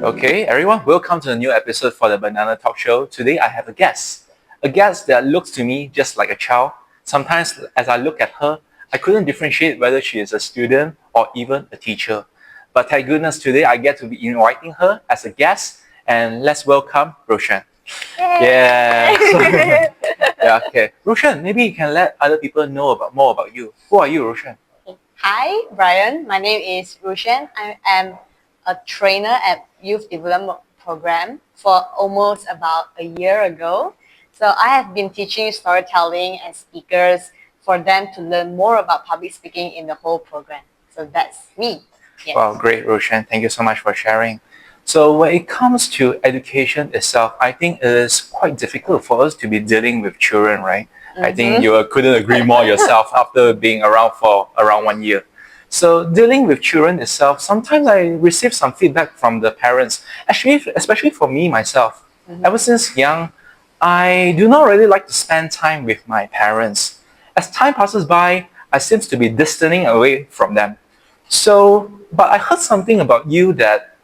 Okay, everyone, welcome to a new episode for the Banana Talk Show. Today I have a guest that looks to me just like a child. Sometimes as I look at her, I couldn't differentiate whether she is a student or even a teacher. But thank goodness today I get to be inviting her as a guest, and let's welcome Roshan. Yeah. Yeah, okay. Roshan, maybe you can let other people know more about you. Who are you, Roshan? Hi, Brian. My name is Rushan. I am a trainer at Youth Development Program for almost about a year ago. So I have been teaching storytelling and speakers for them to learn more about public speaking in the whole program. So that's me. Yes. Wow, great, Roshan. Thank you so much for sharing. So when it comes to education itself, I think it is quite difficult for us to be dealing with children, right? I think you couldn't agree more yourself after being around for around 1 year. So dealing with children itself, sometimes I receive some feedback from the parents, actually, especially for me myself. Ever since young, I do not really like to spend time with my parents. As time passes by, I seem to be distancing away from them. So, but I heard something about you that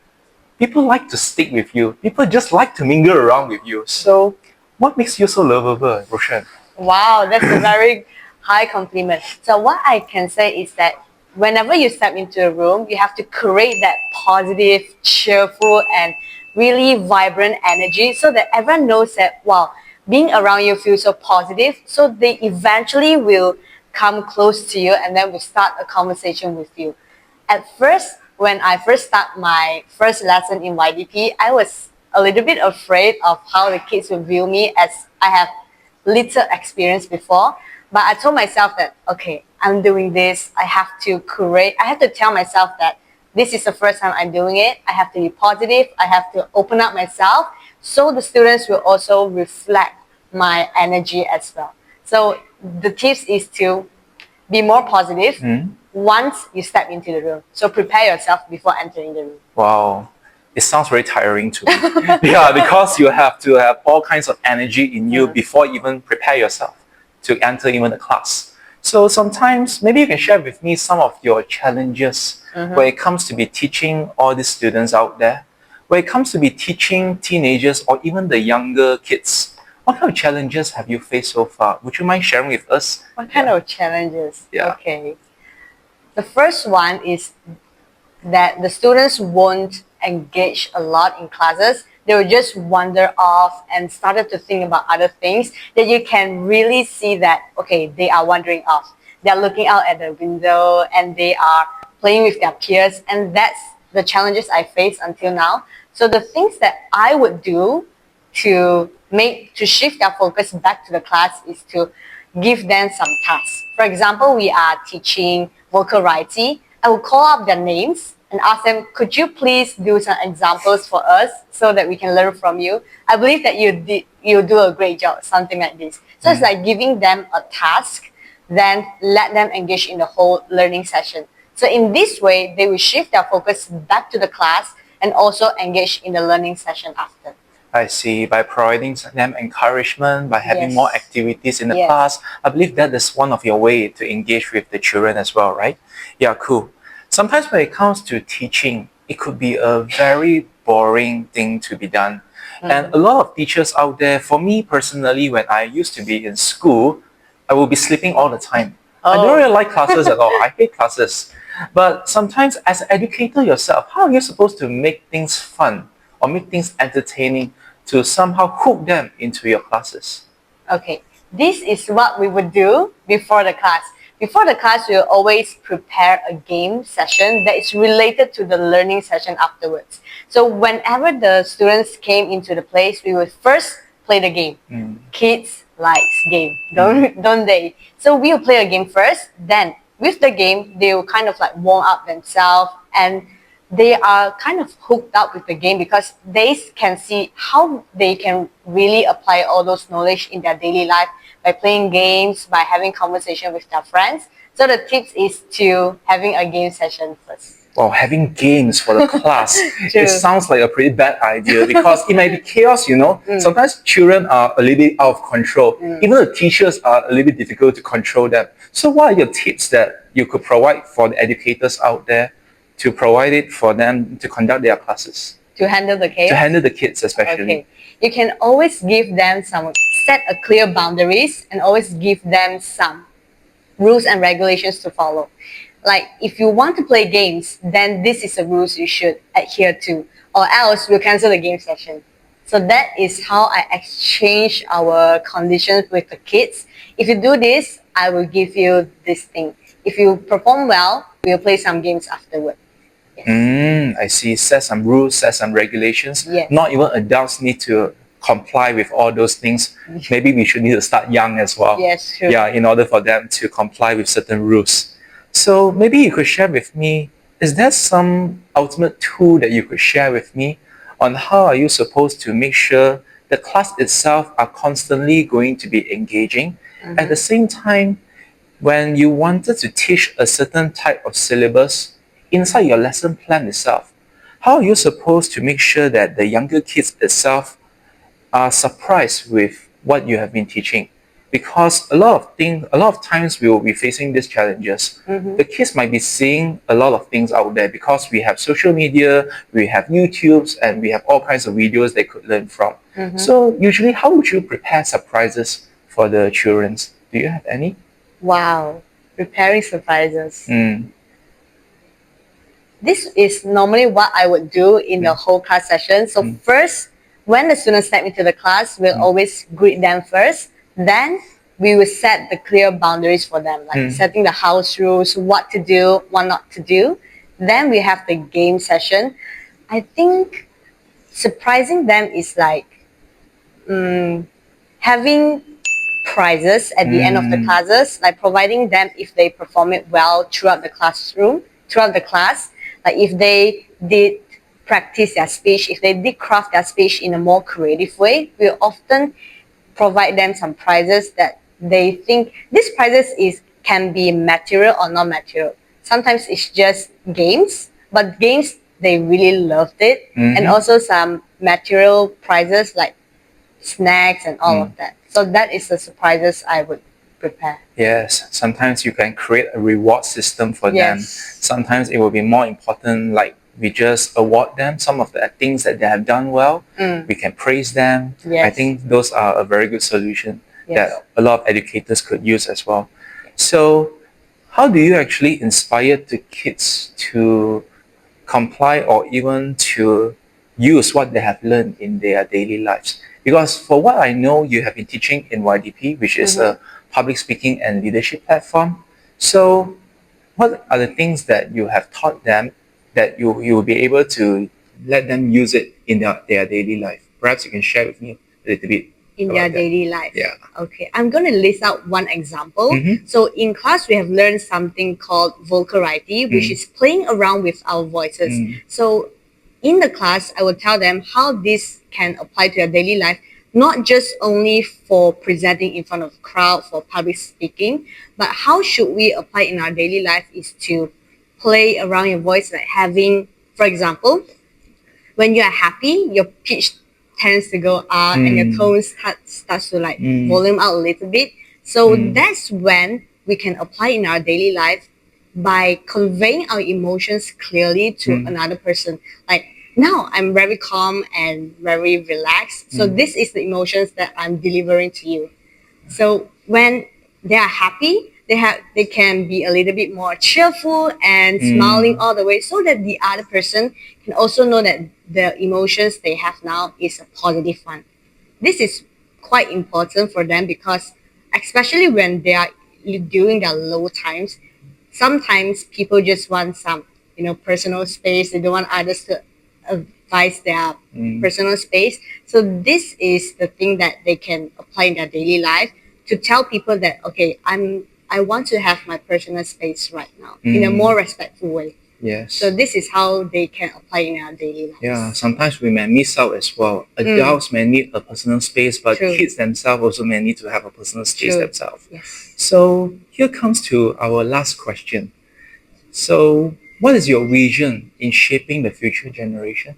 people like to stick with you. People just like to mingle around with you. So, what makes you so lovable, Roshan? Wow, that's a very high compliment. So what I can say is that whenever you step into a room, you have to create that positive, cheerful, and really vibrant energy so that everyone knows that, wow, being around you feels so positive. So they eventually will come close to you and then will start a conversation with you. At first, when I first start my first lesson in YDP, I was a little bit afraid of how the kids will view me as I have little experience before. But I told myself that, okay, I'm doing this. I have to tell myself that this is the first time I'm doing it. I have to be positive. I have to open up myself so the students will also reflect my energy as well. So the tips is to be more positive once you step into the room. So prepare yourself before entering the room. Wow, it sounds very tiring to me. Yeah, because you have to have all kinds of energy in you before even prepare yourself to enter even the class. So sometimes maybe you can share with me some of your challenges when it comes to be teaching all these students out there. When it comes to be teaching teenagers or even the younger kids, what kind of challenges have you faced so far? Would you mind sharing with us? What kind of challenges? Yeah. Okay. The first one is that the students won't engage a lot in classes. They will just wander off and started to think about other things that you can really see that, okay, they are wandering off. They're looking out at the window and they are playing with their peers, and that's the challenges I face until now. So the things that I would do to shift their focus back to the class is to give them some tasks. For example, we are teaching vocal variety. I will call up their names and ask them, could you please do some examples for us so that we can learn from you? I believe that you do a great job, something like this. So it's like giving them a task, then let them engage in the whole learning session. So in this way, they will shift their focus back to the class and also engage in the learning session after. I see. By providing them encouragement, by having Yes. more activities in the Yes. class, I believe that is one of your way to engage with the children as well, right? Yeah, cool. Sometimes when it comes to teaching, it could be a very boring thing to be done. And a lot of teachers out there, for me personally, when I used to be in school, I will be sleeping all the time. I don't really like classes at all. I hate classes. But sometimes as an educator yourself, how are you supposed to make things fun or make things entertaining to somehow hook them into your classes? Okay, this is what we would do before the class. Before the class, we'll always prepare a game session that is related to the learning session afterwards. So whenever the students came into the place, we would first play the game. Kids likes game, don't they? So we'll play a game first, then with the game, they will kind of like warm up themselves and they are kind of hooked up with the game because they can see how they can really apply all those knowledge in their daily life by playing games, by having conversation with their friends. So the tips is to having a game session first. Well, having games for the class, True. it sounds like a pretty bad idea because it might be chaos, you know. Sometimes children are a little bit out of control. Even the teachers are a little bit difficult to control them. So what are your tips that you could provide for the educators out there to provide it for them to conduct their classes? to handle the to chaos? handle the kids especially? Okay. You can always give them set a clear boundaries and always give them some rules and regulations to follow. Like if you want to play games, then this is the rules you should adhere to, or else we'll cancel the game session. So that is how I exchange our conditions with the kids. If you do this, I will give you this thing. If you perform well, we'll play some games afterward. I see. Set some rules, set some regulations. Yes. Not even adults need to comply with all those things. Maybe we should need to start young as well. Yes, true. Yeah, in order for them to comply with certain rules. So maybe you could share with me, is there some ultimate tool that you could share with me on how are you supposed to make sure the class itself are constantly going to be engaging? At the same time, when you wanted to teach a certain type of syllabus inside your lesson plan itself, how are you supposed to make sure that the younger kids itself are surprised with what you have been teaching? Because a lot of times we will be facing these challenges. The kids might be seeing a lot of things out there because we have social media, we have YouTubes, and we have all kinds of videos they could learn from. So usually, how would you prepare surprises for the children? Do you have any? Wow, preparing surprises. Mm. This is normally what I would do in the whole class session. So first, when the students step into the class, we'll always greet them first. Then we will set the clear boundaries for them, like setting the house rules, what to do, what not to do. Then we have the game session. I think surprising them is like having prizes at the end of the classes, like providing them if they perform it well throughout the class. Like if they did practice their speech, if they did craft their speech in a more creative way, we'll often provide them some prizes that they think these prizes can be material or non material. Sometimes it's just games, but games they really loved it, and also some material prizes like snacks and all of that. So that is the surprises I would prepare. Yes, sometimes you can create a reward system for them. Yes. Sometimes it will be more important, like we just award them some of the things that they have done well. We can praise them. Yes. I think those are a very good solution Yes. that a lot of educators could use as well. So how do you actually inspire the kids to comply or even to use what they have learned in their daily lives? Because for what I know, you have been teaching in YDP, which is a public speaking and leadership platform. So what are the things that you have taught them that you will be able to let them use it in their daily life? Perhaps you can share with me a little bit In about their that. daily life. Yeah. Okay, I'm going to list out one example. So in class, we have learned something called vocality, which is playing around with our voices. So in the class, I will tell them how this can apply to their daily life, not just only for presenting in front of a crowd, for public speaking, but how should we apply in our daily life is to play around your voice, like having, for example, when you are happy, your pitch tends to go up and your tone starts to like volume out a little bit. So that's when we can apply in our daily life by conveying our emotions clearly to another person. Like now I'm very calm and very relaxed. So this is the emotions that I'm delivering to you. So when they are happy, they can be a little bit more cheerful and smiling all the way, so that the other person can also know that the emotions they have now is a positive one. This is quite important for them because especially when they are during their low times, sometimes people just want some, personal space. They don't want others to advise their personal space. So this is the thing that they can apply in their daily life to tell people that, okay, I want to have my personal space right now in a more respectful way. Yes. So this is how they can apply in our daily lives. Yeah, sometimes we may miss out as well. Adults may need a personal space, but True. kids themselves also may need to have a personal space True. themselves. Yes. So here comes to our last question. So what is your vision in shaping the future generation?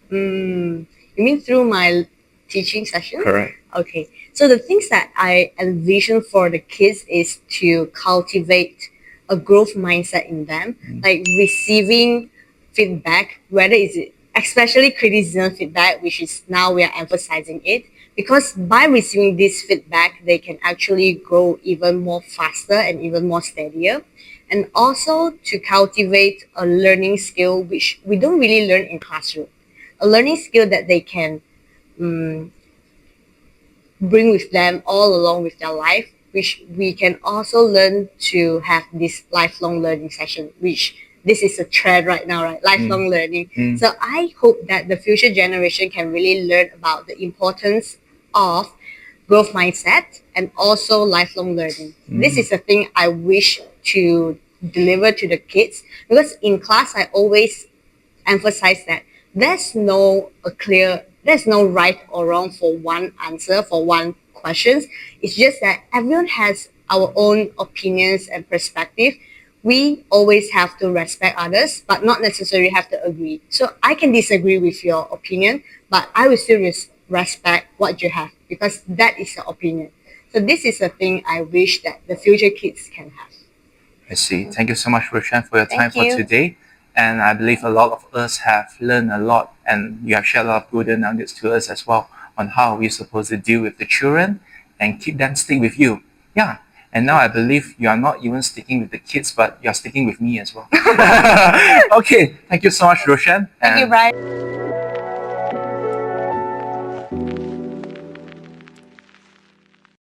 You mean through my teaching session? Correct. Okay. So the things that I envision for the kids is to cultivate a growth mindset in them, like receiving feedback, whether it's especially criticism feedback, which is now we are emphasizing it, because by receiving this feedback, they can actually grow even more faster and even more steadier. And also to cultivate a learning skill which we don't really learn in classroom, a learning skill that they can bring with them all along with their life, which we can also learn to have this lifelong learning session, which this is a trend right now, right? Lifelong learning. So I hope that the future generation can really learn about the importance of growth mindset and also lifelong learning. This is a thing I wish to deliver to the kids, because in class I always emphasize that there's no right or wrong for one answer, for one questions. It's just that everyone has our own opinions and perspective. We always have to respect others, but not necessarily have to agree. So I can disagree with your opinion, but I will still respect what you have, because that is your opinion. So this is a thing I wish that the future kids can have. I see. Thank you so much, Roshan, for your time Thank for you. today. And I believe a lot of us have learned a lot, and you have shared a lot of good nuggets to us as well on how we're supposed to deal with the children and keep them stick with you. Yeah. And now I believe you are not even sticking with the kids, but you're sticking with me as well. Okay. Thank you so much, Roshan. Thank you, And Brian.